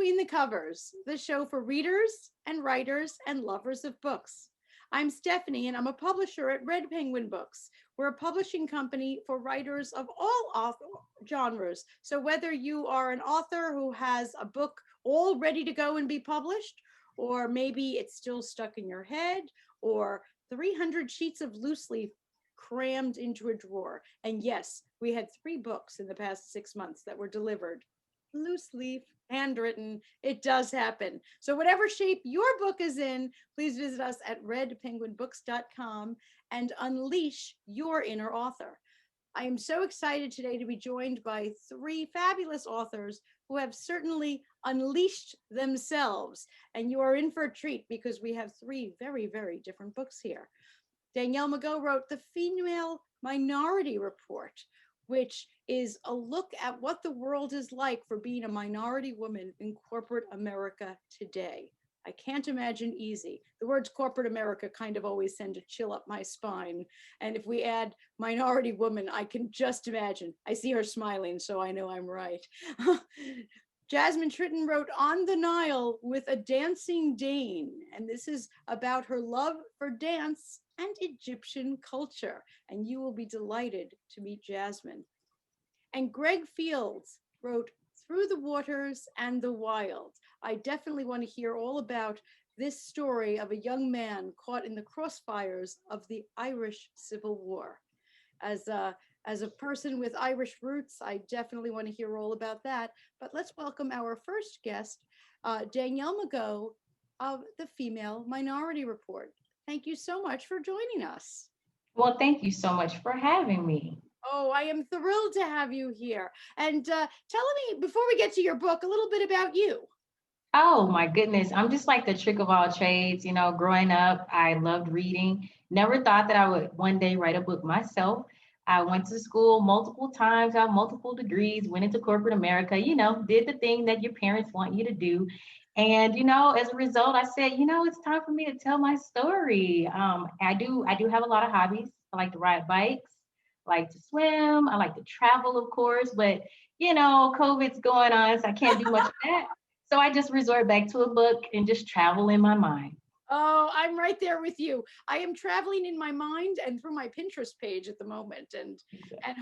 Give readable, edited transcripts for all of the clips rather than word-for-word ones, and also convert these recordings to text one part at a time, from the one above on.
Between the Covers, the show for readers and writers and lovers of books. I'm Stephanie, and I'm a publisher at Red Penguin Books. We're a publishing company for writers of all genres. So whether you are an author who has a book all ready to go and be published, or maybe it's still stuck in your head, or 300 sheets of loose leaf crammed into a drawer. And yes, we had 3 books in the past 6 months that were delivered loose leaf, handwritten. It does happen. So whatever shape your book is in, please visit us at redpenguinbooks.com and unleash your inner author. I am so excited today to be joined by 3 fabulous authors who have certainly unleashed themselves. And you are in for a treat because we have 3 very, very different books here. Danielle Meggoe wrote The Female Minority Report, which is a look at what the world is like for being a minority woman in corporate America today. I can't imagine easy. The words corporate America kind of always send a chill up my spine. And if we add minority woman, I can just imagine. I see her smiling, so I know I'm right. Jasmine Tritten wrote On the Nile with a Dancing Dane, and this is about her love for dance and Egyptian culture, and you will be delighted to meet Jasmine. And Greg Fields wrote Through the Waters and the Wild. I definitely want to hear all about this story of a young man caught in the crossfires of the Irish Civil War. As a person with Irish roots, I definitely want to hear all about that. But let's welcome our first guest, Danielle Meggoe of the Female Minority Report. Thank you so much for joining us. Well, thank you so much for having me. Oh, I am thrilled to have you here. And tell me, before we get to your book, a little bit about you. Oh my goodness, I'm just like the trick of all trades. You know, growing up, I loved reading. Never thought that I would one day write a book myself. I went to school multiple times, got multiple degrees, went into corporate America, did the thing that your parents want you to do. And, as a result, I said, it's time for me to tell my story. I do have a lot of hobbies. I like to ride bikes, I like to swim, I like to travel, of course, but COVID's going on, so I can't do much of that. So I just resort back to a book and just travel in my mind. Oh, I'm right there with you. I am traveling in my mind and through my Pinterest page at the moment, and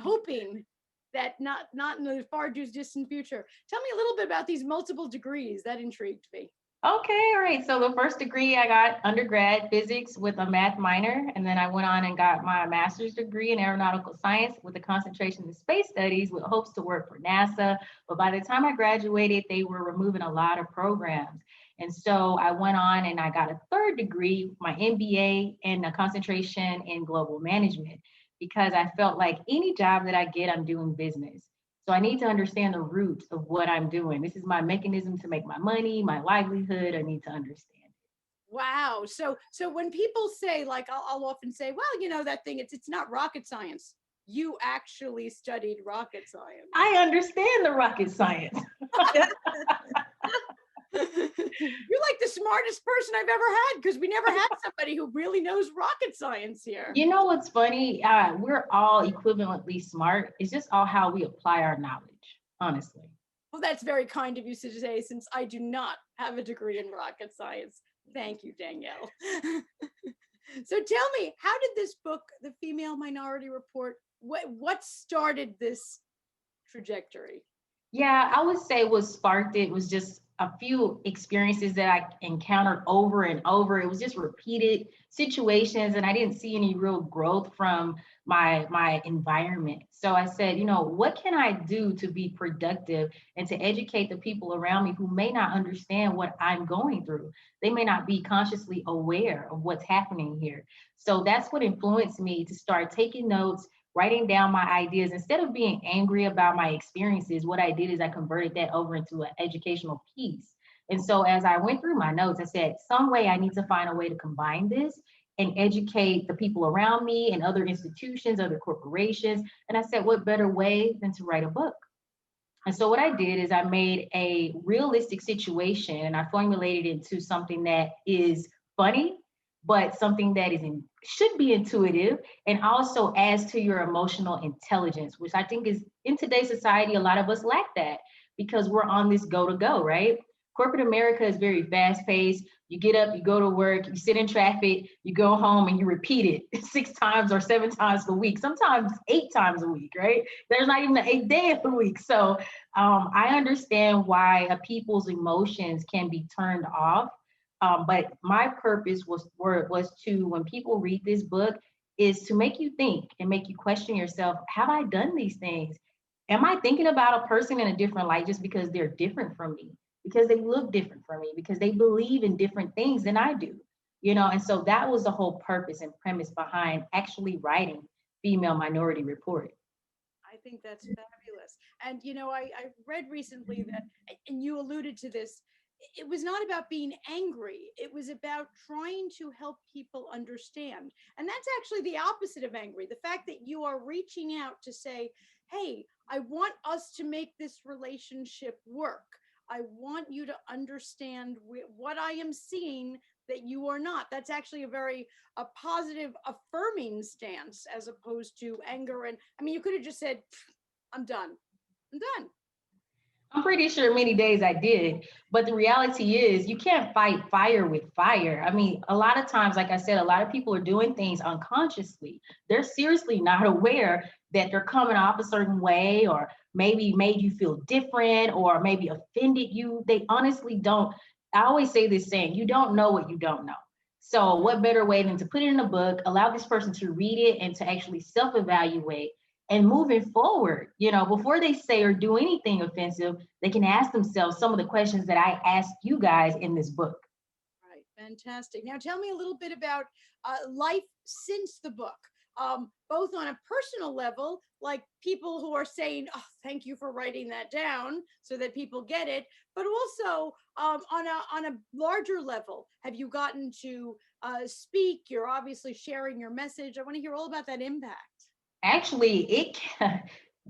hoping that not in the far distant future. Tell me a little bit about these multiple degrees. That intrigued me. Okay, all right. So the first degree I got undergrad physics with a math minor, and then I went on and got my master's degree in aeronautical science with a concentration in space studies with hopes to work for NASA. But by the time I graduated, they were removing a lot of programs. And so I went on and I got a third degree, my MBA, and a concentration in global management, because I felt like any job that I get, I'm doing business. So I need to understand the roots of what I'm doing. This is my mechanism to make my money, my livelihood. I need to understand. Wow. So when people say, like, I'll often say, well, that thing, it's not rocket science. You actually studied rocket science. I understand the rocket science. You're like the smartest person I've ever had, because we never had somebody who really knows rocket science here. You know what's funny? We're all equivalently smart. It's just all how we apply our knowledge, honestly. Well, that's very kind of you to say, since I do not have a degree in rocket science. Thank you, Danielle. So tell me, how did this book, The Female Minority Report, what started this trajectory? Yeah, I would say what sparked it was just a few experiences that I encountered over and over. It was just repeated situations, and I didn't see any real growth from my environment. So I said, what can I do to be productive and to educate the people around me who may not understand what I'm going through? They may not be consciously aware of what's happening here. So that's what influenced me to start taking notes, writing down my ideas. Instead of being angry about my experiences, what I did is I converted that over into an educational piece. And so as I went through my notes, I said, some way I need to find a way to combine this and educate the people around me and other institutions, other corporations. And I said, what better way than to write a book? And so what I did is I made a realistic situation and I formulated it into something that is funny, but something that should be intuitive and also adds to your emotional intelligence, which I think is, in today's society, a lot of us lack that because we're on this go to go, right? Corporate America is very fast paced. You get up, you go to work, you sit in traffic, you go home and you repeat it 6 times or 7 times a week, sometimes 8 times a week, right? There's not even an 8th day of the week. So I understand why people's emotions can be turned off. But my purpose was to, when people read this book, is to make you think and make you question yourself. Have I done these things? Am I thinking about a person in a different light just because they're different from me? Because they look different from me? Because they believe in different things than I do? And so that was the whole purpose and premise behind actually writing Female Minority Report. I think that's fabulous. And I read recently that, and you alluded to this, it was not about being angry. It was about trying to help people understand. And that's actually the opposite of angry. The fact that you are reaching out to say, hey, I want us to make this relationship work. I want you to understand what I am seeing that you are not. That's actually a positive, affirming stance, as opposed to anger. And I mean, you could have just said, I'm done. I'm done. I'm pretty sure many days I did, but the reality is you can't fight fire with fire. I mean, a lot of times, like I said, a lot of people are doing things unconsciously. They're seriously not aware that they're coming off a certain way, or maybe made you feel different, or maybe offended you. They honestly don't. I always say this saying, you don't know what you don't know. So what better way than to put it in a book, allow this person to read it and to actually self-evaluate and moving forward, before they say or do anything offensive, they can ask themselves some of the questions that I asked you guys in this book. Right, fantastic. Now tell me a little bit about life since the book, both on a personal level, like people who are saying, oh, thank you for writing that down so that people get it, but also on a larger level. Have you gotten to speak? You're obviously sharing your message. I want to hear all about that impact. Actually,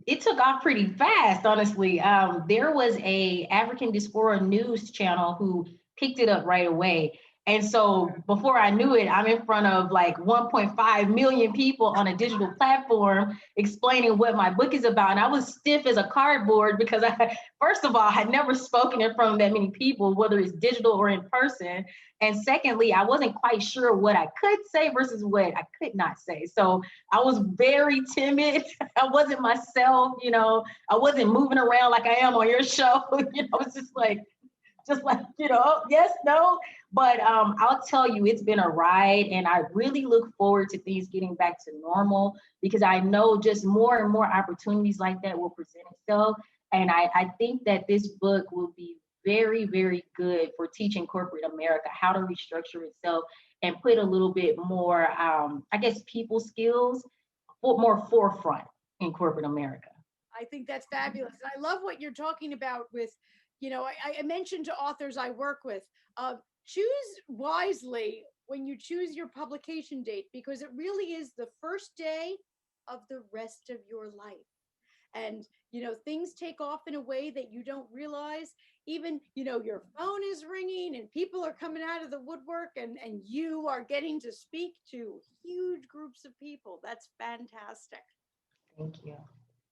it took off pretty fast, honestly. There was a African diaspora news channel who picked it up right away. And so before I knew it, I'm in front of like 1.5 million people on a digital platform explaining what my book is about. And I was stiff as a cardboard because first of all, I had never spoken in front of that many people, whether it's digital or in person. And secondly, I wasn't quite sure what I could say versus what I could not say. So I was very timid. I wasn't myself, I wasn't moving around like I am on your show. It's just like, yes, no. But I'll tell you, it's been a ride, and I really look forward to things getting back to normal, because I know just more and more opportunities like that will present itself. And I think that this book will be very, very good for teaching corporate America how to restructure itself and put a little bit more, I guess, people skills more forefront in corporate America. I think that's fabulous. And I love what you're talking about with, I mentioned to authors I work with, choose wisely when you choose your publication date, because it really is the first day of the rest of your life. And, things take off in a way that you don't realize. Even, your phone is ringing and people are coming out of the woodwork, and you are getting to speak to huge groups of people. That's fantastic. Thank you.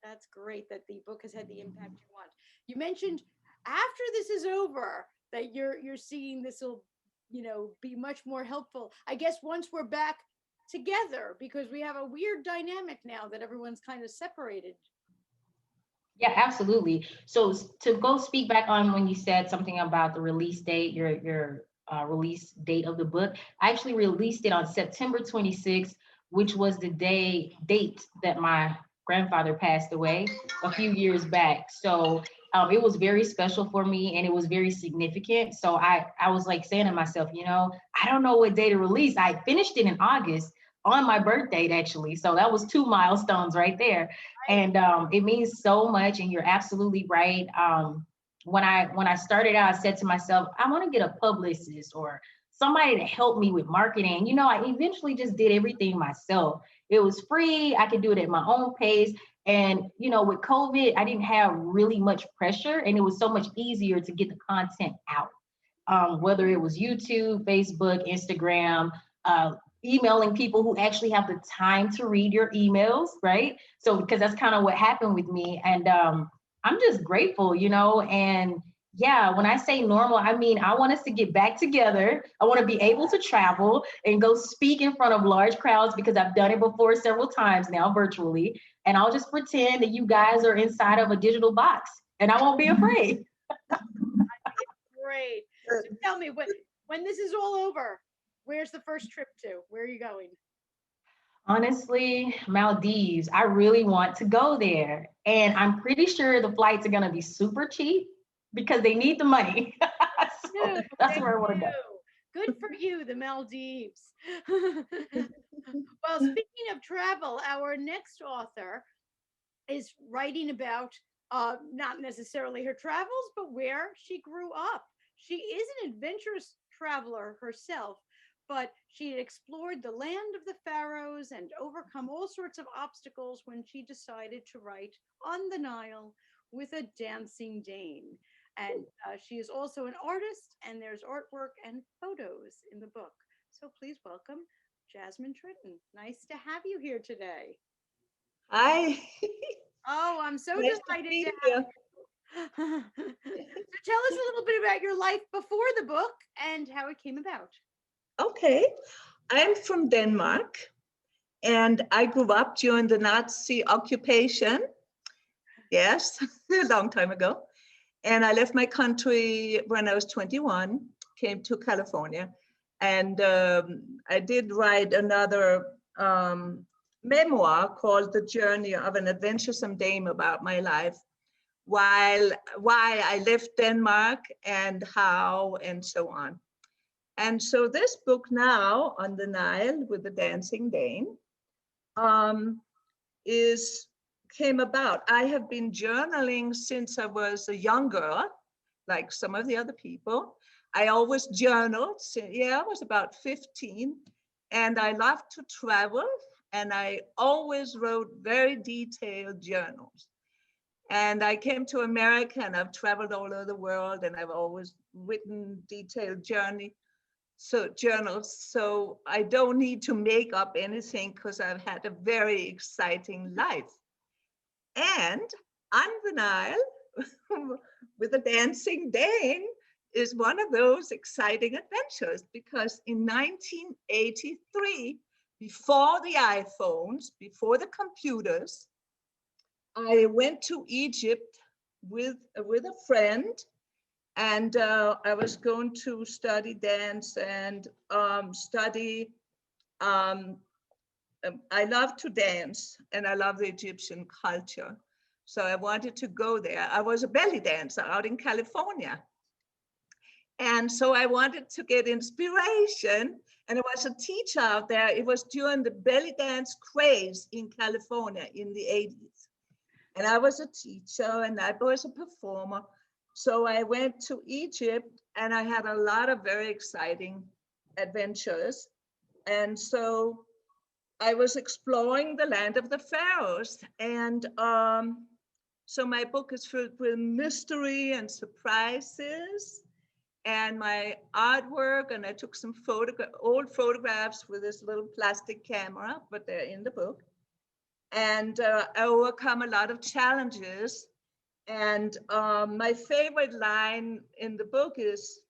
That's great that the book has had the impact you want. You mentioned after this is over that you're seeing this will, be much more helpful. I guess once we're back together, because we have a weird dynamic now that everyone's kind of separated. Yeah, absolutely. So to go speak back on when you said something about the release date, your release date of the book, I actually released it on September 26th, which was the date that my grandfather passed away a few years back. So it was very special for me, and it was very significant. So I was like saying to myself, I don't know what day to release. I finished it in August on my birthday, actually. So that was 2 milestones right there. And it means so much. And you're absolutely right. When I started out, I said to myself, I want to get a publicist or somebody to help me with marketing. I eventually just did everything myself. It was free. I could do it at my own pace. And, with COVID, I didn't have really much pressure, and it was so much easier to get the content out. Whether it was YouTube, Facebook, Instagram, emailing people who actually have the time to read your emails, right? So, because that's kind of what happened with me. And I'm just grateful, and Yeah, when I say normal, I mean I want us to get back together. I want to be able to travel and go speak in front of large crowds because I've done it before several times now virtually. And I'll just pretend that you guys are inside of a digital box and I won't be afraid. Great. So tell me, when this is all over, where's the first trip to? Where are you going? Honestly, Maldives, I really want to go there. And I'm pretty sure the flights are going to be super cheap because they need the money. So You, that's thank where I want to go. you. Good for you, the Maldives. Well, speaking of travel, our next author is writing about not necessarily her travels, but where she grew up. She is an adventurous traveler herself, but she had explored the land of the pharaohs and overcome all sorts of obstacles when she decided to write on the Nile with a dancing Dane. And she is also an artist, and there's artwork and photos in the book. So please welcome Jasmine Tritten. Nice to have you here today. Hi, Oh, I'm so nice to delighted to be have here. you. So tell us a little bit about your life before the book and how it came about. Okay, I'm from Denmark and I grew up during the Nazi occupation. Yes, a long time ago. And I left my country when I was 21, came to California. And I did write another memoir called The Journey of an Adventuresome Dame about my life, while why I left Denmark and how and so on. And so this book now on the Nile with the dancing Dane um, is came about. I have been journaling since I was a young girl, like some of the other people. I always journaled. Yeah, I was about 15, and I loved to travel, and I always wrote very detailed journals. And I came to America, and I've traveled all over the world, and I've always written detailed journals. So I don't need to make up anything because I've had a very exciting life. And on the Nile with a dancing Dane is one of those exciting adventures because in 1983, before the iPhones, before the computers, I went to Egypt with a friend, and I was going to study dance and study. Um, I love to dance, and I love the Egyptian culture. So I wanted to go there. I was a belly dancer out in California. And so I wanted to get inspiration. And there was a teacher out there. It was during the belly dance craze in California in the 80s. And I was a teacher and I was a performer. So I went to Egypt and I had a lot of very exciting adventures. And so I was exploring the land of the pharaohs. And so my book is filled with mystery and surprises and my artwork. And I took some old photographs with this little plastic camera, but they're in the book. And I overcome a lot of challenges. And my favorite line in the book is,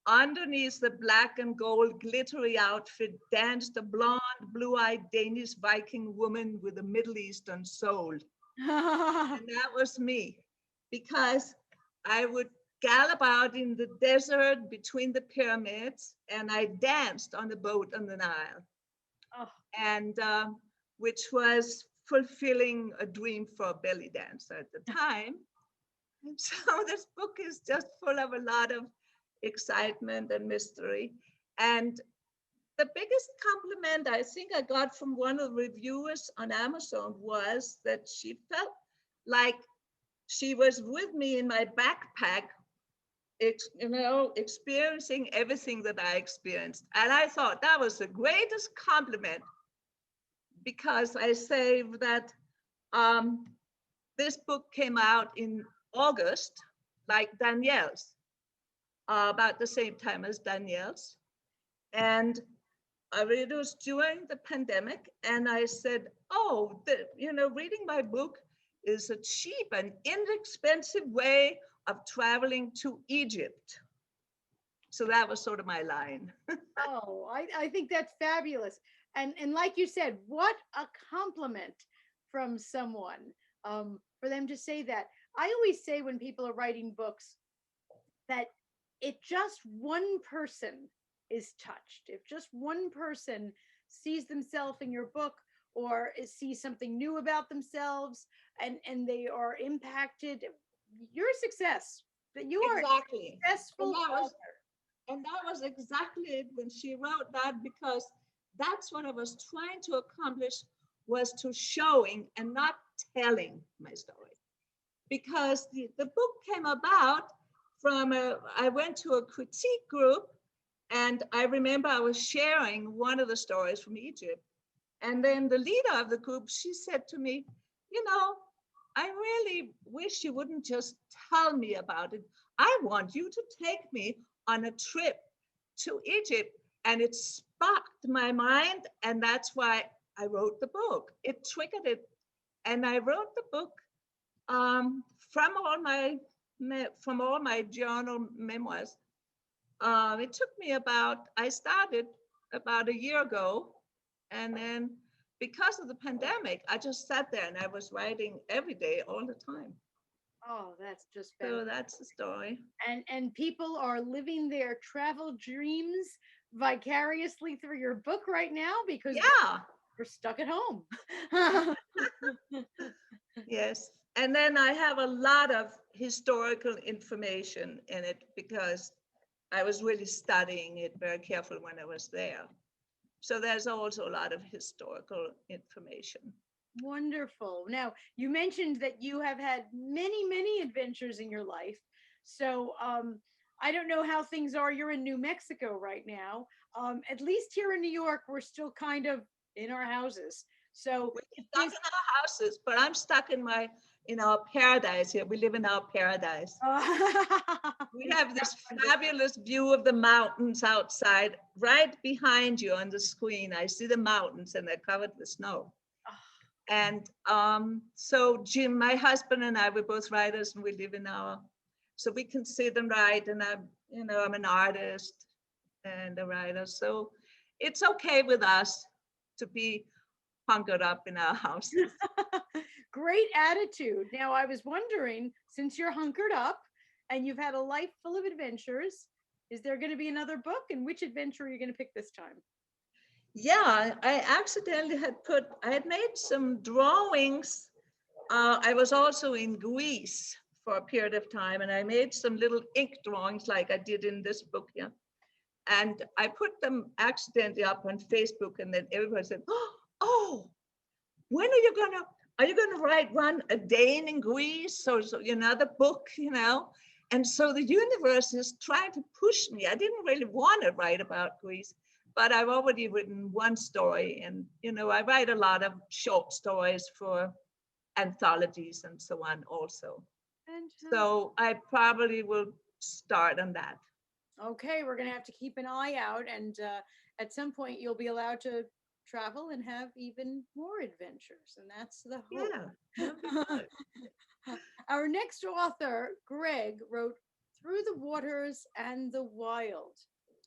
underneath the black and gold glittery outfit danced a blonde, blue-eyed Danish Viking woman with a Middle Eastern soul. And that was me, because I would gallop out in the desert between the pyramids, and I danced on the boat on the Nile, Oh, and which was fulfilling a dream for a belly dancer at the time. And so this book is just full of a lot of excitement and mystery. And the biggest compliment I think I got from one of the reviewers on Amazon was that she felt like she was with me in my backpack, experiencing everything that I experienced. And I thought that was the greatest compliment, because I say that um, this book came out in August, like Danielle's, about the same time as Danielle's. And I read it was during the pandemic, and I said, "Oh, reading my book is a cheap and inexpensive way of traveling to Egypt. So that was sort of my line. Oh, I think that's fabulous. And like you said, what a compliment from someone for them to say that. I always say when people are writing books that if just one person is touched, if just one person sees themselves in your book or sees something new about themselves and they are impacted, you're a success. That you are a Exactly. successful And that was author. And that was exactly it when she wrote that, because that's what I was trying to accomplish, was to showing and not telling my story. Because the book came about from I went to a critique group, and I remember I was sharing one of the stories from Egypt. And then the leader of the group, she said to me, you know, I really wish you wouldn't just tell me about it. I want you to take me on a trip to Egypt. And it sparked my mind. And that's why I wrote the book. It triggered it. And I wrote the book from all my journal memoirs. It took me I started about a year ago. And then because of the pandemic, I just sat there and I was writing every day, all the time. Oh, that's just So fantastic. that's the story. And people are living their travel dreams vicariously through your book right now because Yeah, we're stuck at home. yes. And then I have a lot of historical information in it because I was really studying it very carefully when I was there. So there's also a lot of historical information. Wonderful. Now, you mentioned that you have had many, many adventures in your life. So, I don't know how things are. You're in New Mexico right now. At least here in New York, we're still kind of in our houses. So, We're if stuck this, in our houses, but I'm stuck in our paradise here. We live in our paradise. We have this fabulous view of the mountains outside, right behind you on the screen. I see the mountains and they're covered with snow. And so Jim, my husband and I, we're both writers, and we live so we can sit and write. And I'm an artist and a writer. So it's okay with us to be hunkered up in our houses. great attitude. Now, I was wondering, since you're hunkered up and you've had a life full of adventures, is there going to be another book? And which adventure are you going to pick this time? Yeah, I accidentally I had made some drawings. I was also in Greece for a period of time, and I made some little ink drawings like I did in this book here. And I put them accidentally up on Facebook, and then everybody said, oh, when are you gonna run a Dane in Greece? So another book, And so the universe is trying to push me. I didn't really want to write about Greece, but I've already written one story. And, I write a lot of short stories for anthologies and so on also. Fantastic. So I probably will start on that. Okay, we're going to have to keep an eye out. And at some point, you'll be allowed to travel and have even more adventures. And that's the hope. Yeah, that'd be good. Our next author, Greg, wrote Through the Waters and the Wild.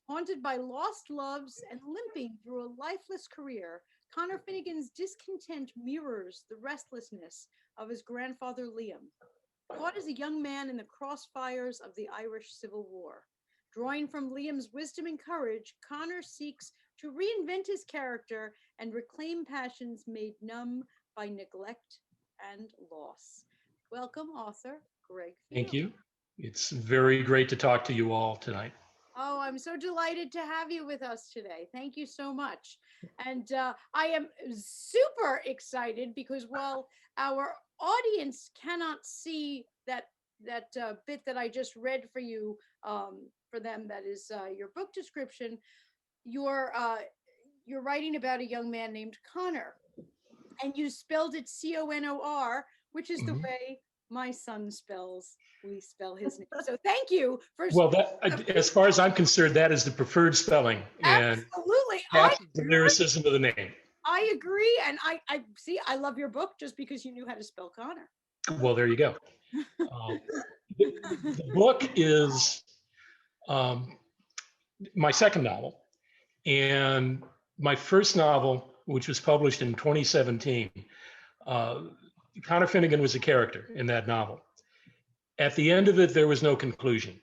Haunted by lost loves and limping through a lifeless career, Connor Finnegan's discontent mirrors the restlessness of his grandfather Liam. Caught as a young man in the crossfires of the Irish Civil War. Drawing from Liam's wisdom and courage, Connor seeks to reinvent his character and reclaim passions made numb by neglect and loss. Welcome, author Greg Field. Thank you. It's very great to talk to you all tonight. Oh, I'm so delighted to have you with us today. Thank you so much. And I am super excited because while our audience cannot see that bit that I just read for you, for them, that is your book description, you're writing about a young man named Connor, and you spelled it Conor, which is the way my son we spell his name. So thank you for. Well, as far as I'm concerned, that is the preferred spelling. And absolutely. the lyricism of the name. I agree. And I see, I love your book just because you knew how to spell Connor. Well, there you go. The book is my second novel, and my first novel, which was published in 2017. Connor Finnegan was a character in that novel. At the end of it, there was no conclusion.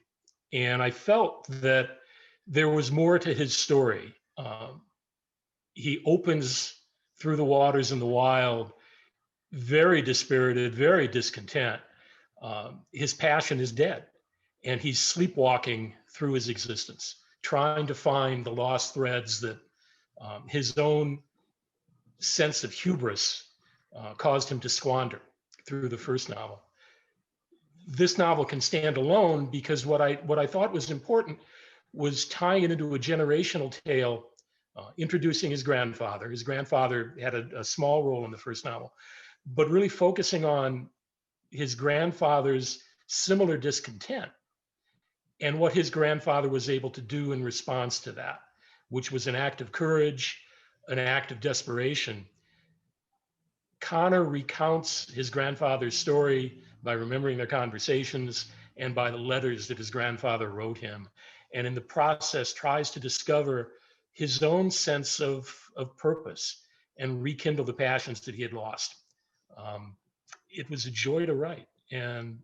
And I felt that there was more to his story. He opens through the waters in the wild, very dispirited, very discontent. His passion is dead, and he's sleepwalking through his existence, trying to find the lost threads that his own sense of hubris caused him to squander through the first novel. This novel can stand alone because what I thought was important was tying it into a generational tale, introducing his grandfather. His grandfather had a small role in the first novel, but really focusing on his grandfather's similar discontent and what his grandfather was able to do in response to that, which was an act of courage, an act of desperation. Connor recounts his grandfather's story by remembering their conversations and by the letters that his grandfather wrote him. And in the process, tries to discover his own sense of purpose and rekindle the passions that he had lost. It was a joy to write. And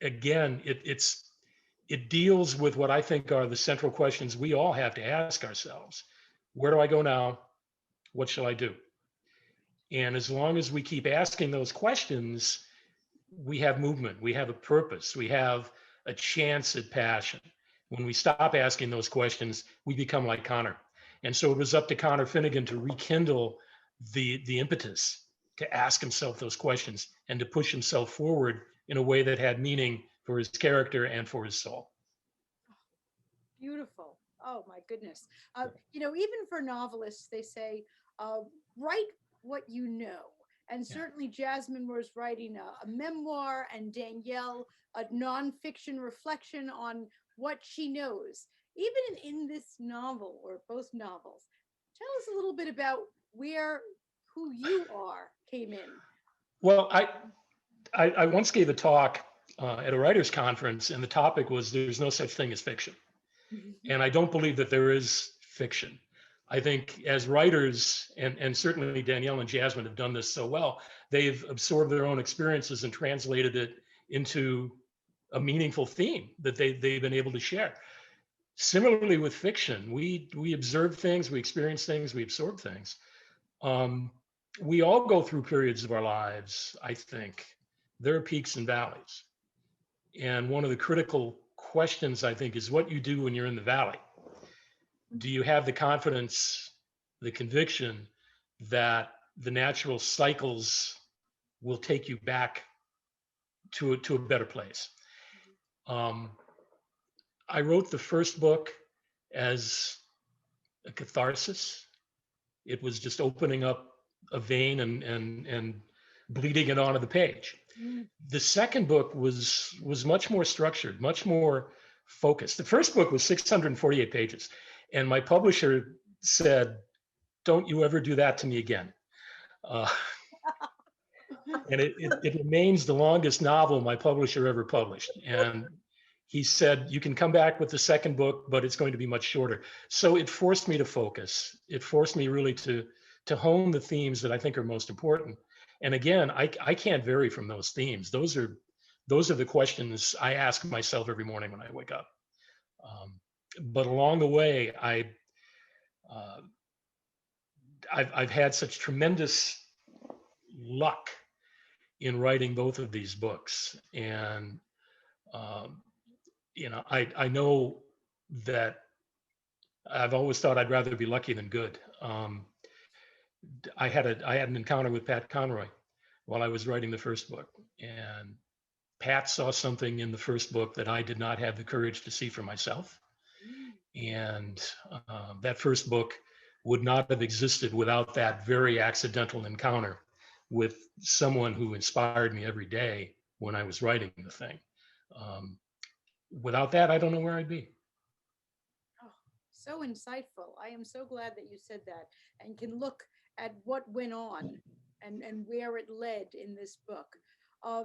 again, it deals with what I think are the central questions we all have to ask ourselves. Where do I go now? What shall I do? And as long as we keep asking those questions, we have movement, we have a purpose, we have a chance at passion. When we stop asking those questions, we become like Connor. And so it was up to Connor Finnegan to rekindle the impetus to ask himself those questions and to push himself forward in a way that had meaning for his character and for his soul. Beautiful. Oh my goodness. Even for novelists, they say, write what you know. And certainly Jasmine was writing a memoir, and Danielle, a nonfiction reflection on what she knows. Even in this novel, or both novels, tell us a little bit about who you are came in. Well, I once gave a talk at a writers' conference, and the topic was there's no such thing as fiction. And I don't believe that there is fiction. I think as writers, and certainly Danielle and Jasmine have done this so well, they've absorbed their own experiences and translated it into a meaningful theme that they've been able to share. Similarly with fiction, we observe things, we experience things, we absorb things. We all go through periods of our lives, I think. There are peaks and valleys. And one of the critical questions, I think, is what you do when you're in the valley. Do you have the confidence, the conviction that the natural cycles will take you back to a better place? I wrote the first book as a catharsis. It was just opening up a vein and bleeding it onto the page. The second book was much more structured, much more focused. The first book was 648 pages. And my publisher said, "Don't you ever do that to me again." And it remains the longest novel my publisher ever published. And he said, "You can come back with the second book, but it's going to be much shorter." So it forced me to focus. It forced me really to hone the themes that I think are most important. And again, I can't vary from those themes. Those are the questions I ask myself every morning when I wake up. But along the way, I've had such tremendous luck in writing both of these books, and I know that I've always thought I'd rather be lucky than good. I had an encounter with Pat Conroy while I was writing the first book, and Pat saw something in the first book that I did not have the courage to see for myself. And that first book would not have existed without that very accidental encounter with someone who inspired me every day when I was writing the thing. Without that, I don't know where I'd be. Oh, so insightful. I am so glad that you said that and can look at what went on and where it led in this book. Yeah.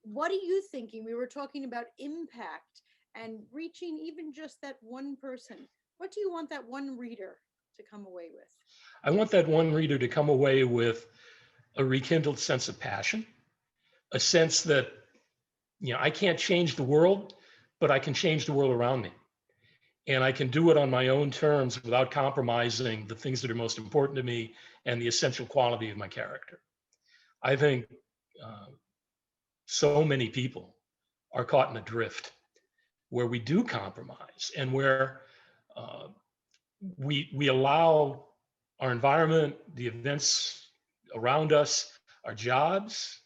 What are you thinking? We were talking about impact and reaching even just that one person. What do you want that one reader to come away with? I want that one reader to come away with a rekindled sense of passion, a sense that, I can't change the world, but I can change the world around me. And I can do it on my own terms without compromising the things that are most important to me and the essential quality of my character. I think uh, so many people are caught in a drift where we do compromise and where uh, we allow our environment, the events around us, our jobs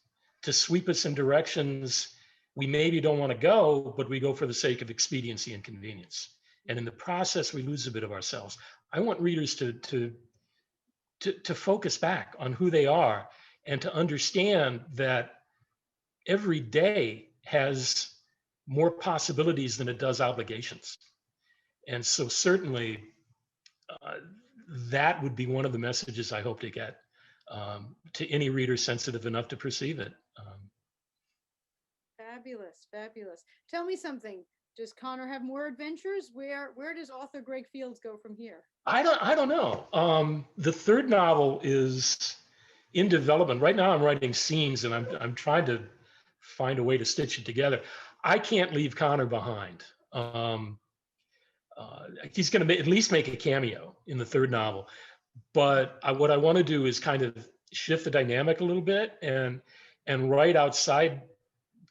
to sweep us in directions we maybe don't want to go, but we go for the sake of expediency and convenience. And in the process, we lose a bit of ourselves. I want readers to focus back on who they are and to understand that every day has more possibilities than it does obligations. And so certainly uh, that would be one of the messages I hope to get to any reader sensitive enough to perceive it. Fabulous, fabulous. Tell me something. Does Connor have more adventures? Where does author Greg Fields go from here? I don't know. The third novel is in development right now. I'm writing scenes, and I'm trying to find a way to stitch it together. I can't leave Connor behind. He's going to at least make a cameo in the third novel, but what I want to do is kind of shift the dynamic a little bit and write outside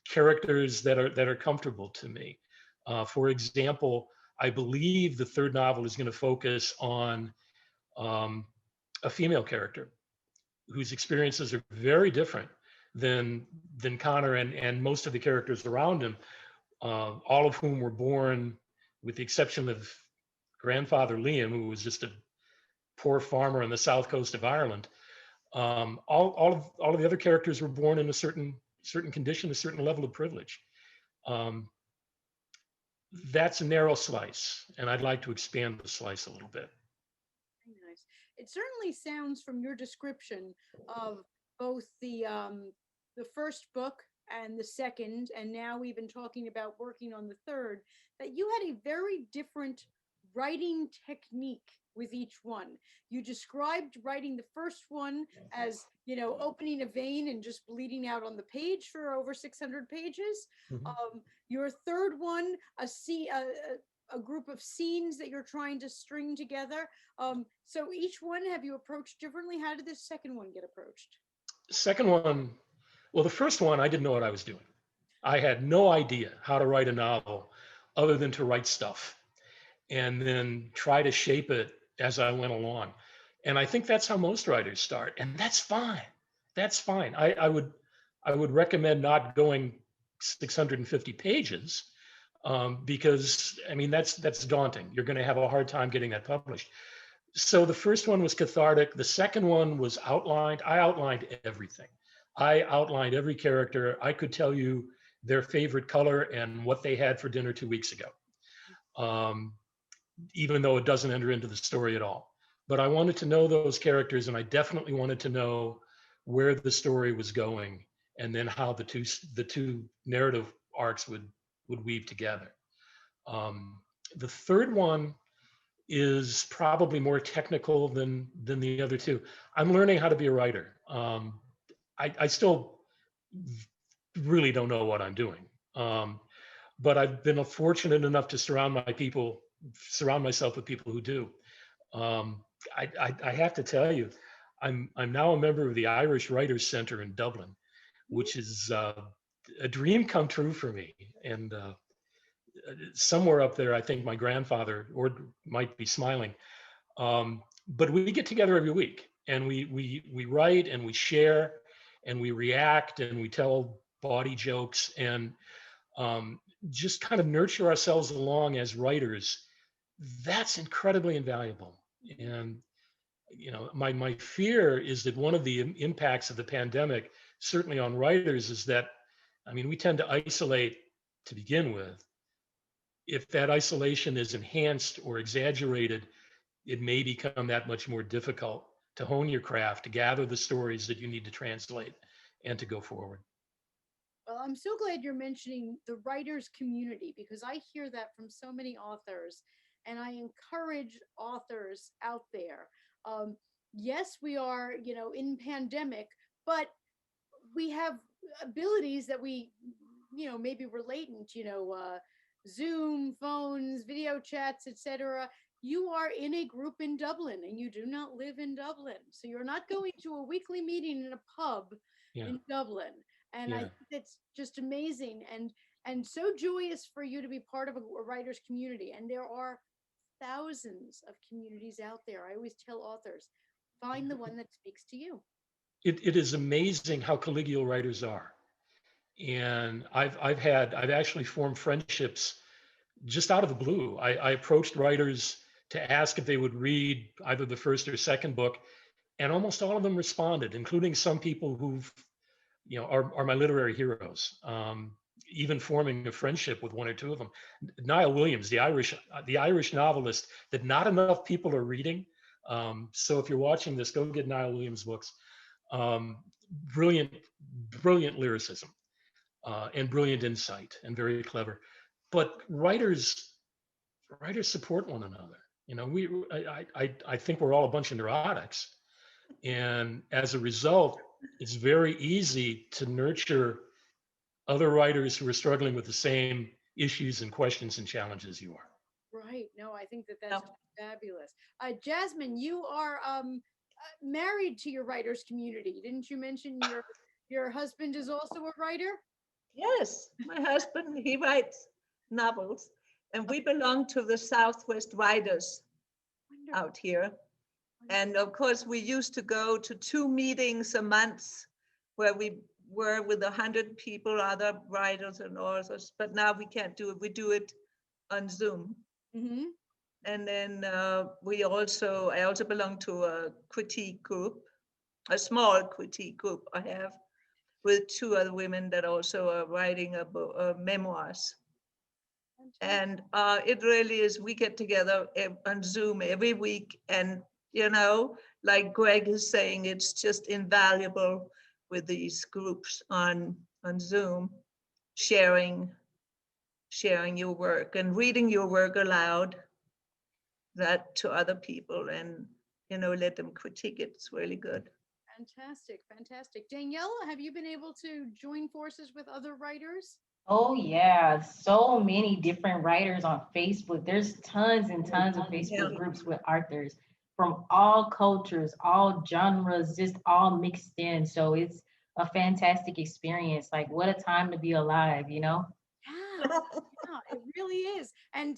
characters that are comfortable to me. For example, I believe the third novel is going to focus on a female character whose experiences are very different than Connor and most of the characters around him, all of whom were born, with the exception of grandfather Liam, who was just a poor farmer on the south coast of Ireland. All of the other characters were born in a certain condition, a certain level of privilege. That's a narrow slice, and I'd like to expand the slice a little bit. Very nice. It certainly sounds from your description of both the first book and the second, and now even talking about working on the third, that you had a very different writing technique with each one. You described writing the first one as, opening a vein and just bleeding out on the page for over 600 pages. Mhm. Your third one, a group of scenes that you're trying to string together. So each one, have you approached differently? How did this second one get approached? Second one, well, the first one, I didn't know what I was doing. I had no idea how to write a novel other than to write stuff and then try to shape it as I went along. And I think that's how most writers start, and that's fine. That's fine. I would recommend not going 650 pages because I mean that's daunting. You're going to have a hard time getting that published. So the first one was cathartic. The second one was outlined. I outlined everything. I outlined every character. I could tell you their favorite color and what they had for dinner 2 weeks ago. Even though it doesn't enter into the story at all. But I wanted to know those characters, and I definitely wanted to know where the story was going, and then how the two narrative arcs would weave together. The third one is probably more technical than the other two. I'm learning how to be a writer. I still really don't know what I'm doing, but I've been fortunate enough to surround myself with people who do. I have to tell you, I'm now a member of the Irish Writers Center in Dublin, which is a dream come true for me. And somewhere up there, I think my grandfather might be smiling. But we get together every week, and we write and we share and we react and we tell bawdy jokes and just kind of nurture ourselves along as writers. That's incredibly invaluable. And my fear is that one of the impacts of the pandemic, certainly on writers, is that, I mean, we tend to isolate to begin with. If that isolation is enhanced or exaggerated, it may become that much more difficult to hone your craft, to gather the stories that you need to translate and to go forward. Well, I'm so glad you're mentioning the writers community because I hear that from so many authors, and I encourage authors out there. Um, yes, we are, in pandemic, but we have abilities that we, maybe were latent, Zoom, phones, video chats, etc. You are in a group in Dublin and you do not live in Dublin. So you're not going to a weekly meeting in a pub Yeah. in Dublin. And I Yeah. think that's just amazing and so joyous for you to be part of a writers community. And there are thousands of communities out there. I always tell authors, find the one that speaks to you. It is amazing how collegial writers are. And I've actually formed friendships just out of the blue. I approached writers to ask if they would read either the first or second book, and almost all of them responded, including some people who've, are my literary heroes. Even forming a friendship with one or two of them. Nile Williams, the Irish novelist that not enough people are reading. So if you're watching this, go get Nile Williams books. Um, brilliant, brilliant lyricism and brilliant insight and very clever. But writers support one another. I think we're all a bunch of neurotics, and as a result, it's very easy to nurture other writers who are struggling with the same issues and questions and challenges you are. Right. No, I think that Yeah. that's fabulous. Jasmine, you are married to your writers community. Didn't you mention your husband is also a writer? Yes, my husband, he writes novels, and we belong to the Southwest Writers Wonderful. out here. And of course, we used to go to 2 meetings a month where we were with 100 people, other writers and authors, but now we can't do it. We do it on Zoom. Mm-hmm. And then I also belong to a critique group, a small critique group I have with 2 other women that also are writing memoirs. And it really is, we get together on Zoom every week. And, like Greg is saying, it's just invaluable with these groups on Zoom, sharing your work and reading your work aloud that to other people and, let them critique it. It's really good. Fantastic, fantastic. Danielle, have you been able to join forces with other writers? Oh yeah, so many different writers on Facebook. There's tons and tons of Facebook Yeah. groups with authors from all cultures, all genres, just all mixed in. So it's a fantastic experience. Like what a time to be alive, you know? Yeah, yeah, it really is. And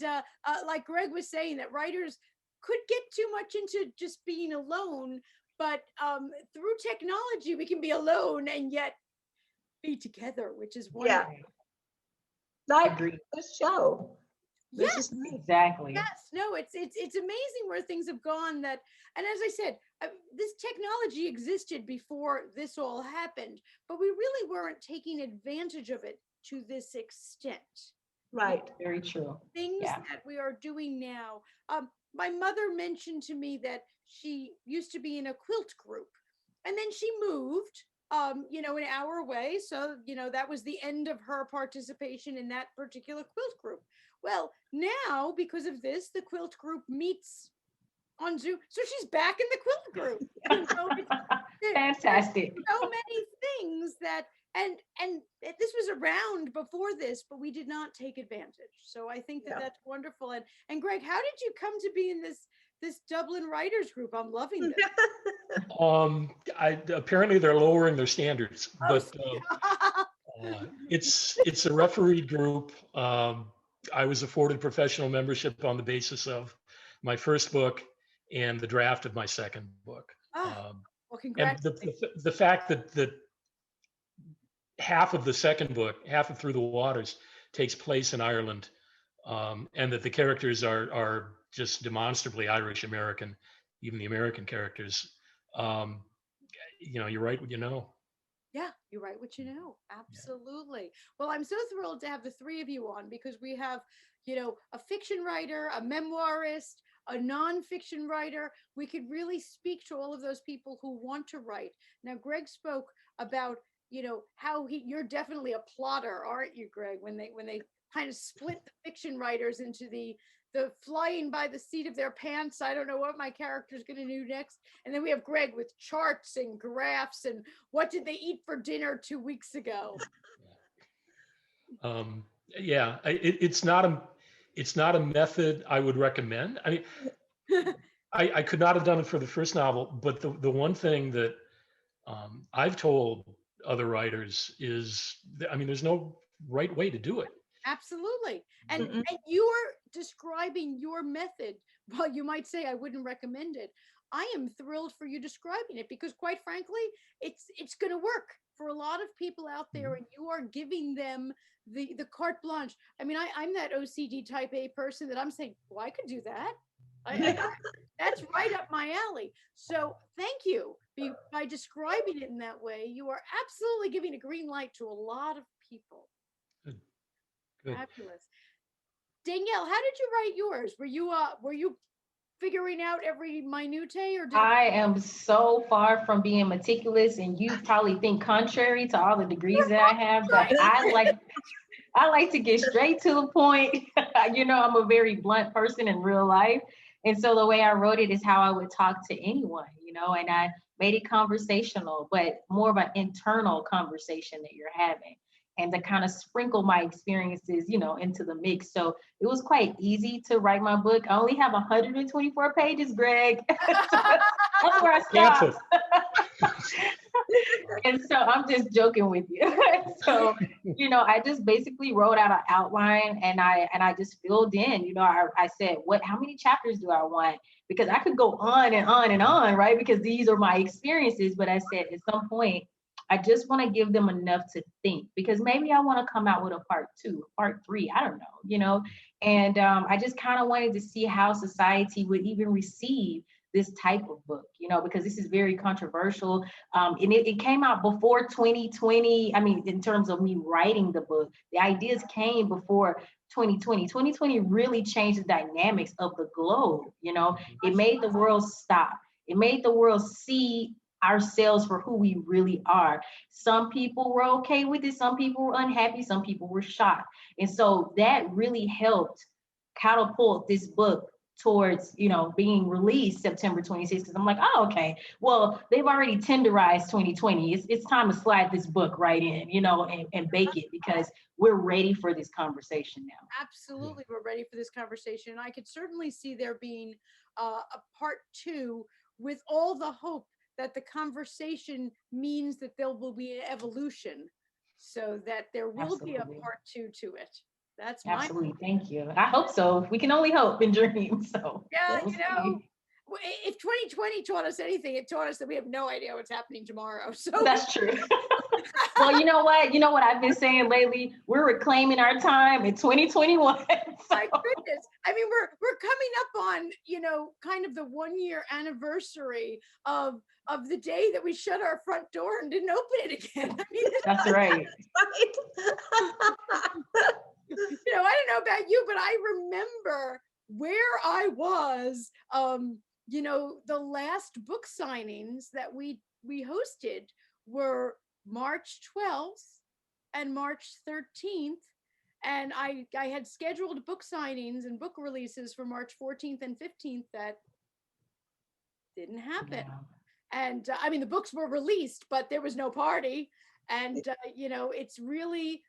like Greg was saying, that writers could get too much into just being alone, but through technology, we can be alone and yet be together, which is Yeah, wonderful. like Agreed. this show. This Yes, is nice. Exactly. yes, no, it's amazing where things have gone. That, and as I said, this technology existed before this all happened, but we really weren't taking advantage of it to this extent. Right. Very true. Things Yeah. that we are doing now. My mother mentioned to me that she used to be in a quilt group, and then she moved, an hour away. So, that was the end of her participation in that particular quilt group. Well, now because of this, the quilt group meets on Zoom, so she's back in the quilt group. Fantastic. So many things that and this was around before this, but we did not take advantage. So I think that Yeah. that's wonderful. And Greg, how did you come to be in this Dublin writers group? I'm loving this. Apparently they're lowering their standards, but Oh, it's a refereed group. I was afforded professional membership on the basis of my first book and the draft of my second book. well, And congratulations. the fact that half of the second book, half of Through the Waters, takes place in Ireland, and that the characters are just demonstrably Irish American, even the American characters. You write what you know. Yeah, you write what you know. Absolutely. Well, I'm so thrilled to have the three of you on because we have, a fiction writer, a memoirist, a nonfiction writer. We could really speak to all of those people who want to write. Now, Greg spoke about, how you're definitely a plotter, aren't you, Greg? When they kind of split the fiction writers into the flying by the seat of their pants. I don't know what my character's going to do next. And then we have Greg with charts and graphs and what did they eat for dinner 2 weeks ago? Yeah, it's not a method I would recommend. I mean, I could not have done it for the first novel, but the one thing that I've told other writers is, I mean, there's no right way to do it. Absolutely. And Mm-mm. and you are describing your method. Well, you might say I wouldn't recommend it. I am thrilled for you describing it because quite frankly, it's going to work for a lot of people out there, and you are giving them the carte blanche. I mean, I'm that OCD type A person that I'm saying, well, I could do that. That's right up my alley. So thank you. By describing it in that way, you are absolutely giving a green light to a lot of people. Good. Good. Fabulous. Danielle, how did you write yours? Were you figuring out every minutiae, or did I am so far from being meticulous, and you probably think contrary to all the degrees that I have, but I like to get straight to the point. I'm a very blunt person in real life. And so the way I wrote it is how I would talk to anyone, and I made it conversational, but more of an internal conversation that you're having, and to kind of sprinkle my experiences, into the mix. So it was quite easy to write my book. I only have 124 pages, Greg. That's where I stopped. And so I'm just joking with you. So, I just basically wrote out an outline, and I just filled in, I said, how many chapters do I want? Because I could go on and on and on, right? Because these are my experiences. But I said, at some point, I just want to give them enough to think, because maybe I want to come out with a part 2, part 3, I don't know, and I just kind of wanted to see how society would even receive this type of book, because this is very controversial. And it came out before 2020. I mean, in terms of me writing the book, the ideas came before 2020. 2020 really changed the dynamics of the globe. It made the world stop. It made the world see ourselves for who we really are. Some people were okay with it. Some people were unhappy. Some people were shocked. And so that really helped catapult this book towards, being released September 26th. Because I'm like, oh, okay, well, they've already tenderized 2020. It's time to slide this book right in, and bake it, because we're ready for this conversation now. Absolutely, we're ready for this conversation. I could certainly see there being a part 2, with all the hope that the conversation means that there will be an evolution, so that there will be a Absolutely. part 2 to it. That's Absolutely. Thank you. I hope so. We can only hope and dream. So yeah, we'll see. if 2020 taught us anything, it taught us that we have no idea what's happening tomorrow. So That's true. Well, you know what? You know what I've been saying lately? We're reclaiming our time in 2021. So. My goodness. I mean, we're coming up on, kind of the 1-year anniversary of the day that we shut our front door and didn't open it again. I mean, That's right. I don't know about you, but I remember where I was. The last book signings that we hosted were March 12th and March 13th. And I had scheduled book signings and book releases for March 14th and 15th that didn't happen. Yeah. And I mean, the books were released, but there was no party. And, it's really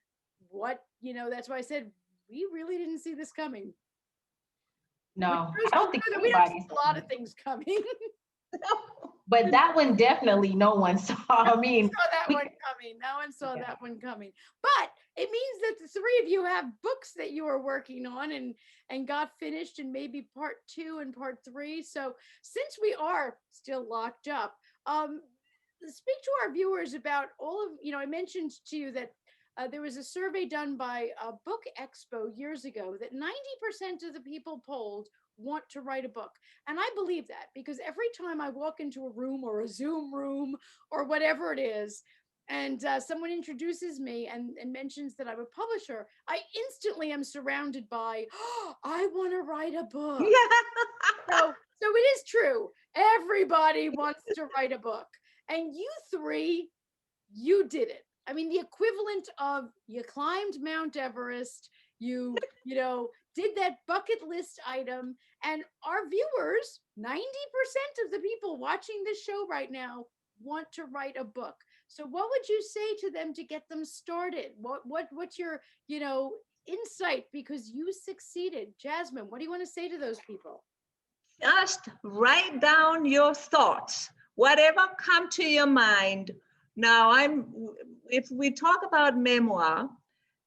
that's why I said we really didn't see this coming. No, I don't think we don't anybody. see a lot of things coming. But that one definitely no one saw. I mean, saw that one coming. No one saw that one coming. But it means that the 3 of you have books that you are working on and got finished, and maybe part 2 and part 3. So since we are still locked up, speak to our viewers about all of, I mentioned to you that there was a survey done by Book Expo years ago that 90% of the people polled want to write a book. And I believe that, because every time I walk into a room or a Zoom room or whatever it is, and someone introduces me and mentions that I'm a publisher, I instantly am surrounded by, oh, I want to write a book. So it is true. Everybody wants to write a book. And you three, you did it. I mean, the equivalent of you climbed Mount Everest, you did that bucket list item, and our viewers, 90% of the people watching this show right now want to write a book. So what would you say to them to get them started? What's your, insight, because you succeeded? Jasmine, what do you want to say to those people? Just write down your thoughts, whatever come to your mind. Now, if we talk about memoir,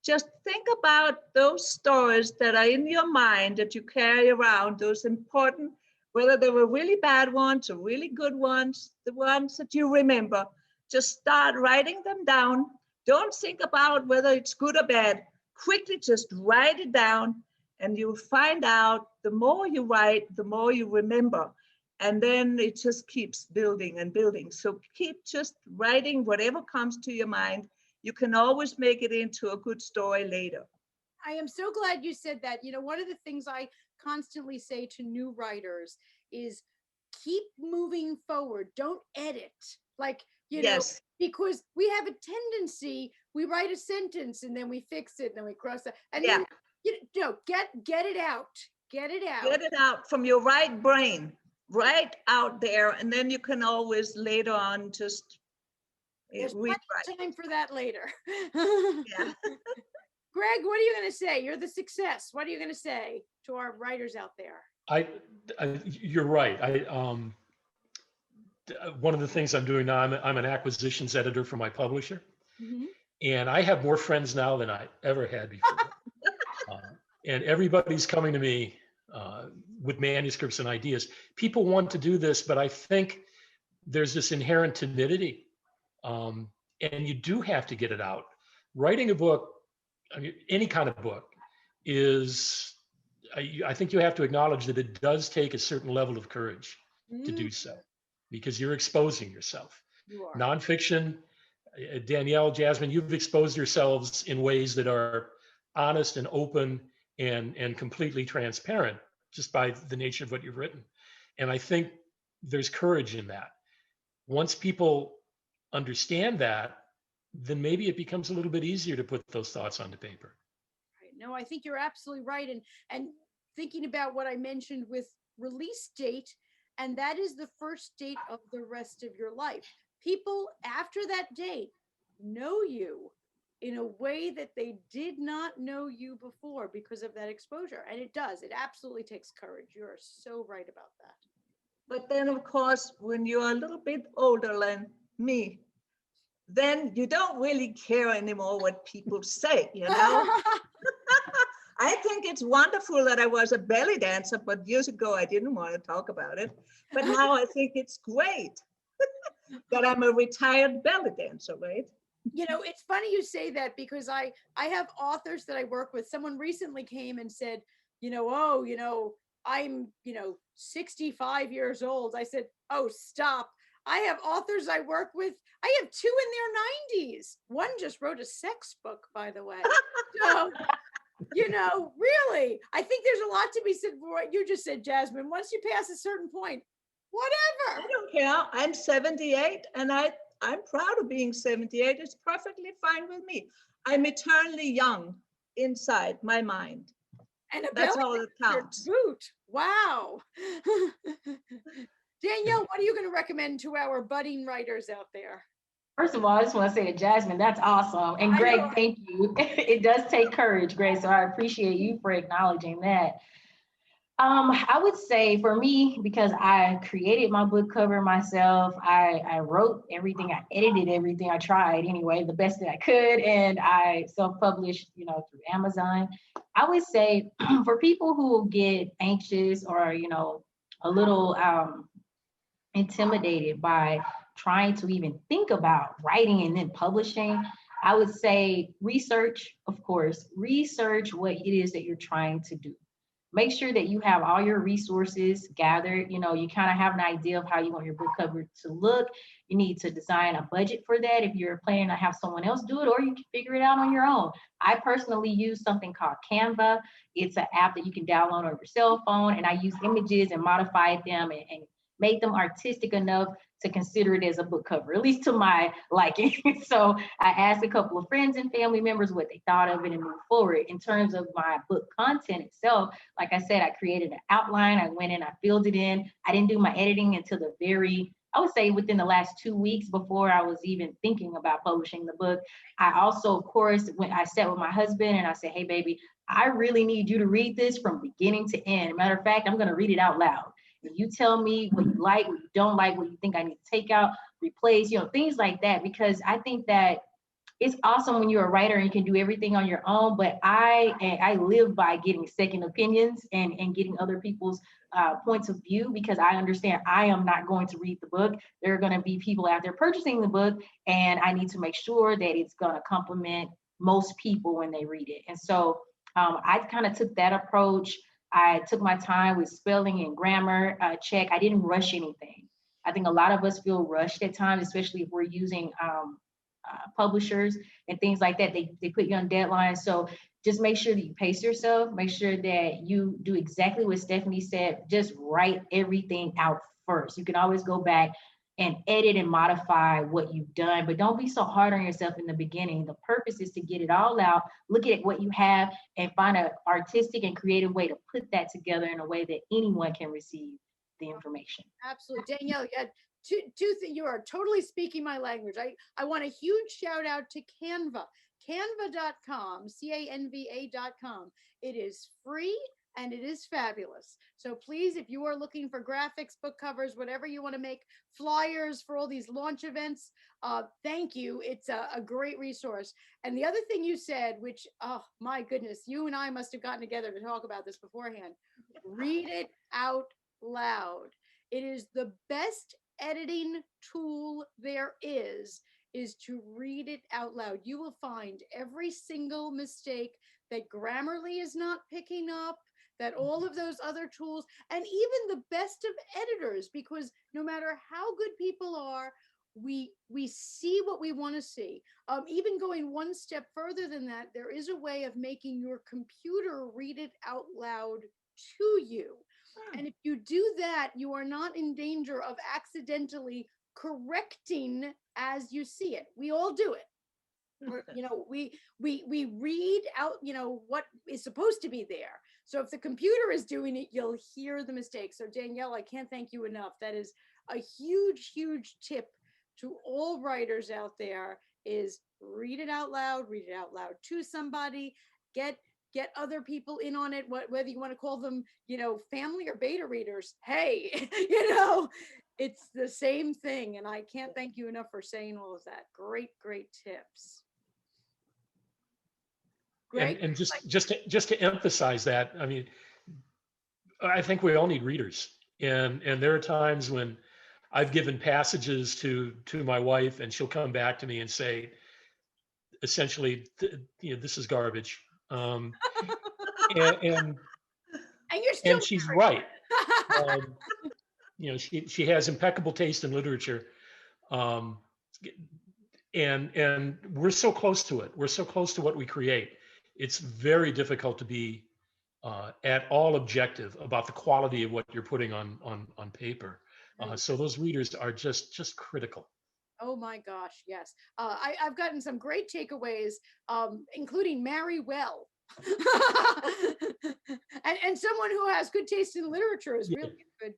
just think about those stories that are in your mind that you carry around, those important, whether they were really bad ones or really good ones, the ones that you remember. Just start writing them down. Don't think about whether it's good or bad. Quickly just write it down, and you'll find out the more you write, the more you remember. And then it just keeps building and building. So keep just writing whatever comes to your mind. You can always make it into a good story later. I am so glad you said that. One of the things I constantly say to new writers is keep moving forward. Don't edit. Like, Yes. because we have a tendency, we write a sentence and then we fix it and then we cross it. And Yeah. then, get it out. Get it out. Get it out from your right brain, right out there. And then you can always later on just There's rewrite. plenty of time for that later. Yeah. Greg, what are you going to say? You're the success. What are you going to say to our writers out there? You're right. One of the things I'm doing now, I'm an acquisitions editor for my publisher, Mm-hmm. and I have more friends now than I ever had before. And everybody's coming to me with manuscripts and ideas. People want to do this, but I think there's this inherent timidity, and you do have to get it out. Writing a book, I mean, any kind of book, is, I think you have to acknowledge that it does take a certain level of courage to do so, because you're exposing yourself. You are. Nonfiction, Danielle, Jasmine, you've exposed yourselves in ways that are honest and open and completely transparent just by the nature of what you've written. And I think there's courage in that. Once people understand that, then maybe it becomes a little bit easier to put those thoughts onto paper. Right. No, I think you're absolutely right. And thinking about what I mentioned with release date, and that is the first date of the rest of your life. People after that date know you in a way that they did not know you before because of that exposure. And it does. It absolutely takes courage. You're so right about that. But then, of course, when you're a little bit older than me, then you don't really care anymore what people say, I think it's wonderful that I was a belly dancer, but years ago I didn't want to talk about it. But now I think it's great that I'm a retired belly dancer, right? It's funny you say that, because I have authors that I work with. Someone recently came and said, I'm, 65 years old. I said, oh, stop. I have authors I work with. I have two in their 90s. One just wrote a sex book, by the way. So, really, I think there's a lot to be said for what you just said, Jasmine. Once you pass a certain point, whatever. I don't care. I'm 78 and I'm proud of being 78. It's perfectly fine with me. I'm eternally young inside my mind. And that's all that counts. Boot. Wow. Danielle, what are you going to recommend to our budding writers out there? First of all, I just want to say to Jasmine, that's awesome. And Greg, thank you. It does take courage, Greg. So I appreciate you for acknowledging that. I would say for me, because I created my book cover myself, I wrote everything, I edited everything, I tried anyway, the best that I could, and I self-published, through Amazon. I would say for people who get anxious or, a little intimidated by trying to even think about writing and then publishing, I would say research, of course, research what it is that you're trying to do. make sure that you have all your resources gathered. You kind of have an idea of how you want your book cover to look. You need to design a budget for that if you're planning to have someone else do it, or you can figure it out on your own. I personally use something called Canva. It's an app that you can download on your cell phone, and I use images and modify them and make them artistic enough to consider it as a book cover, at least to my liking. So I asked a couple of friends and family members what they thought of it and moved forward. In terms of my book content itself, like I said, I created an outline. I went in, I filled it in. I didn't do my editing until I would say within the last 2 weeks before I was even thinking about publishing the book. I also, of course, when I sat with my husband and I said, hey, baby, I really need you to read this from beginning to end. Matter of fact, I'm going to read it out loud. If you tell me what you like, what you don't like, what you think I need to take out, replace, things like that, because I think that it's awesome when you're a writer and you can do everything on your own, but I live by getting second opinions and getting other people's points of view, because I understand I am not going to read the book. There are going to be people out there purchasing the book, and I need to make sure that it's going to complement most people when they read it. And so I kind of took that approach. I took my time with spelling and grammar check. I didn't rush anything. I think a lot of us feel rushed at times, especially if we're using publishers and things like that. They put you on deadlines. So just make sure that you pace yourself. Make sure that you do exactly what Stephanie said. Just write everything out first. You can always go back and edit and modify what you've done, but don't be so hard on yourself in the beginning. The purpose is to get it all out, look at what you have, and find an artistic and creative way to put that together in a way that anyone can receive the information. Absolutely. Danielle, you had two things. You are totally speaking my language. I want a huge shout out to Canva, canva.com, canva.com. It is free and it is fabulous. So please, if you are looking for graphics, book covers, whatever you want to make, flyers for all these launch events, thank you. It's a great resource. And the other thing you said, which, oh my goodness, you and I must have gotten together to talk about this beforehand. Read it out loud. It is the best editing tool there is to read it out loud. You will find every single mistake that Grammarly is not picking up, that all of those other tools, and even the best of editors, because no matter how good people are, we see what we want to see. Even going one step further than that, there is a way of making your computer read it out loud to you. And if you do that, you are not in danger of accidentally correcting as you see it. We all do it. We read out, what is supposed to be there. So if the computer is doing it, you'll hear the mistake. So Danielle, I can't thank you enough. That is a huge, huge tip to all writers out there, is read it out loud to somebody, get other people in on it, whether you want to call them, family or beta readers. Hey, it's the same thing. And I can't thank you enough for saying all of that. Great, great tips. Great. And just to emphasize that, I mean, I think we all need readers. And there are times when I've given passages to my wife, and she'll come back to me and say, essentially, this is garbage. And you're still and she's right. She has impeccable taste in literature, and we're so close to it. We're so close to what we create. It's very difficult to be at all objective about the quality of what you're putting on paper. So those readers are just critical. Oh my gosh, yes. I've gotten some great takeaways, including marry well. and someone who has good taste in literature is really good.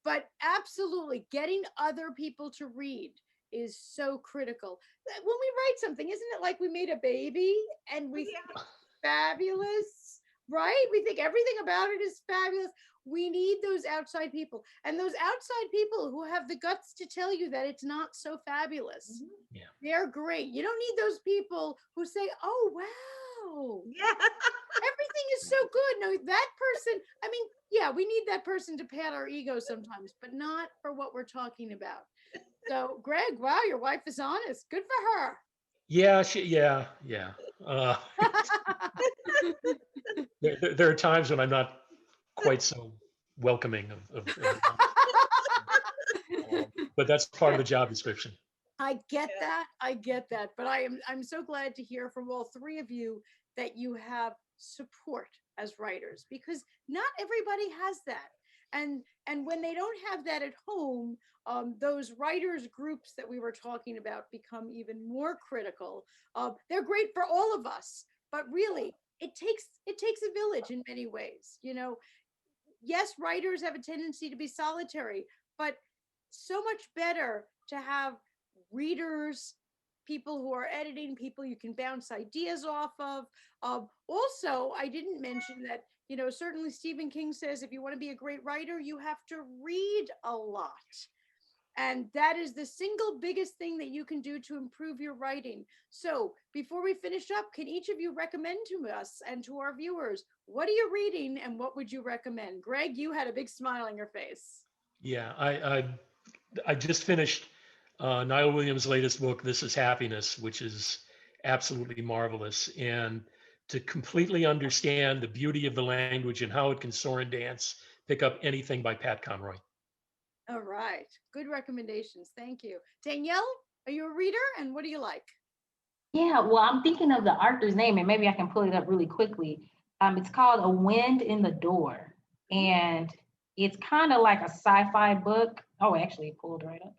But absolutely, getting other people to read is so critical. When we write something, isn't it like we made a baby and we think it's fabulous, right? We think everything about it is fabulous. We need those outside people, and those outside people who have the guts to tell you that it's not so fabulous. Yeah. They're great. You don't need those people who say, oh, wow. Yeah. Everything is so good. No, that person, I mean, yeah, we need that person to pat our ego sometimes, but not for what we're talking about. So, Greg, wow, your wife is honest. Good for her. Yeah, there are times when I'm not quite so welcoming but that's part of the job description. I get Yeah. that. I get that. But I'm so glad to hear from all three of you that you have support as writers, because not everybody has that. And when they don't have that at home, those writers groups that we were talking about become even more critical. They're great for all of us, but really it takes a village in many ways. Yes, writers have a tendency to be solitary, but so much better to have readers, people who are editing, people you can bounce ideas off of. Also, I didn't mention that, certainly Stephen King says if you want to be a great writer, you have to read a lot. And that is the single biggest thing that you can do to improve your writing. So before we finish up, can each of you recommend to us and to our viewers, what are you reading and what would you recommend? Greg, you had a big smile on your face. Yeah, I just finished Nile Williams' latest book, This Is Happiness, which is absolutely marvelous. And to completely understand the beauty of the language and how it can soar and dance, pick up anything by Pat Conroy. All right. Good recommendations. Thank you. Danielle, are you a reader and what do you like? Yeah, well, I'm thinking of the author's name, and maybe I can pull it up really quickly. It's called A Wind in the Door, and it's kind of like a sci-fi book. Oh, actually, it pulled right up.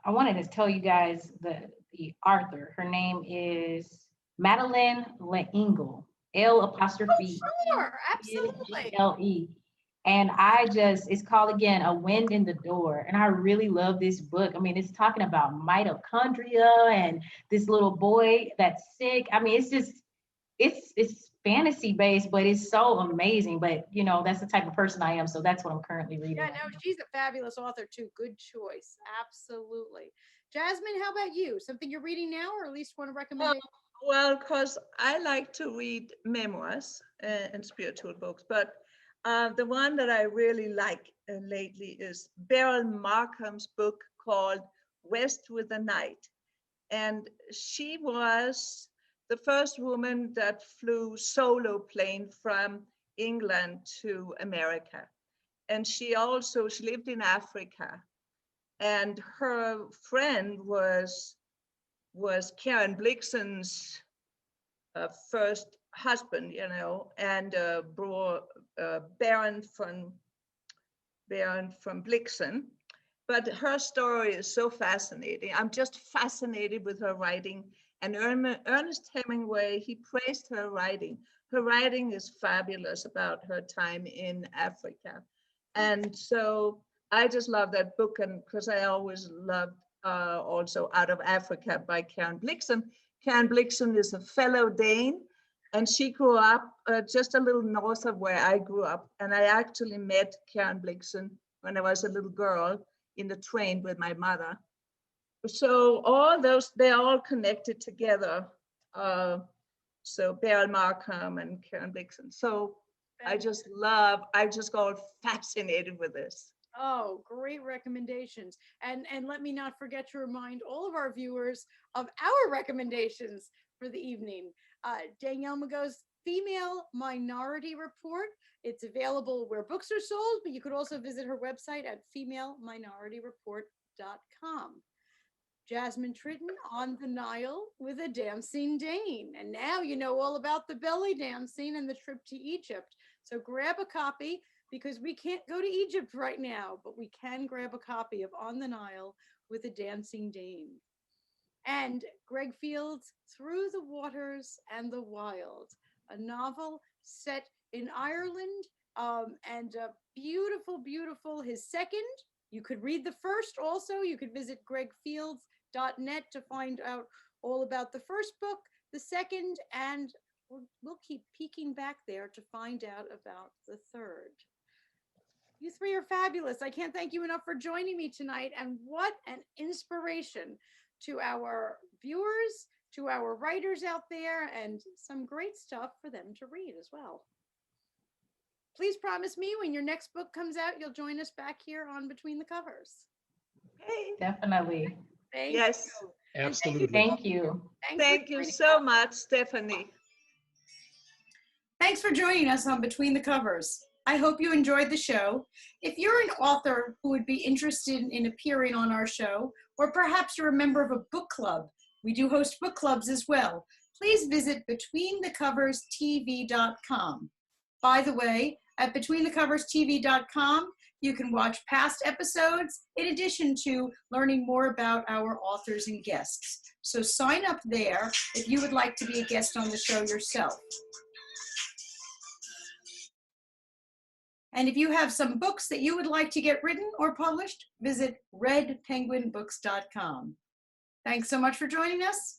I wanted to tell you guys the author. Her name is Madeleine L'Engle, L apostrophe Sure, absolutely. Gle. And it's called again, A Wind in the Door. And I really love this book. I mean, it's talking about mitochondria and this little boy that's sick. I mean, it's fantasy based, but it's so amazing. But that's the type of person I am. So that's what I'm currently reading. Yeah, Right no, now. she's a fabulous author too. Good choice. Absolutely. Jasmine, how about you? Something you're reading now or at least want to recommend? Well, because I like to read memoirs and spiritual books, but the one that I really like lately is Beryl Markham's book called West with the Night. And she was the first woman that flew solo plane from England to America. And she lived in Africa. And her friend was Karen Blixen's first husband, and Baron from Blixen. But her story is so fascinating. I'm just fascinated with her writing. And Ernest Hemingway, he praised her writing. Her writing is fabulous about her time in Africa. And so I just love that book, and because I always loved also Out of Africa by Karen Blixen. Karen Blixen is a fellow Dane, and she grew up just a little north of where I grew up. And I actually met Karen Blixen when I was a little girl in the train with my mother. So all those, they're all connected together. So Beryl Markham and Karen Blixen. So I just got fascinated with this. Oh, great recommendations. And let me not forget to remind all of our viewers of our recommendations for the evening. Danielle Meggoe's Female Minority Report. It's available where books are sold, but you could also visit her website at femaleminorityreport.com. Jasmine Tritten on the Nile with a dancing Dane. And now you know all about the belly dancing and the trip to Egypt. So grab a copy because we can't go to Egypt right now, but we can grab a copy of On the Nile with a dancing Dane. And Greg Field's Through the Waters and the Wild, a novel set in Ireland, and beautiful, beautiful. His second, you could read the first also. You could visit gregfields.net to find out all about the first book, the second, and we'll keep peeking back there to find out about the third. You three are fabulous. I can't thank you enough for joining me tonight. And what an inspiration to our viewers, to our writers out there, and some great stuff for them to read as well. Please promise me when your next book comes out, you'll join us back here on Between the Covers. Hey. Definitely. Thank Yes. you. Absolutely. Thank you. Thanks Thank you so much, Stephanie. Thanks for joining us on Between the Covers. I hope you enjoyed the show. If you're an author who would be interested in appearing on our show, or perhaps you're a member of a book club, we do host book clubs as well, please visit BetweenTheCoversTV.com. By the way, at BetweenTheCoversTV.com, you can watch past episodes in addition to learning more about our authors and guests. So sign up there if you would like to be a guest on the show yourself. And if you have some books that you would like to get written or published, visit redpenguinbooks.com. Thanks so much for joining us.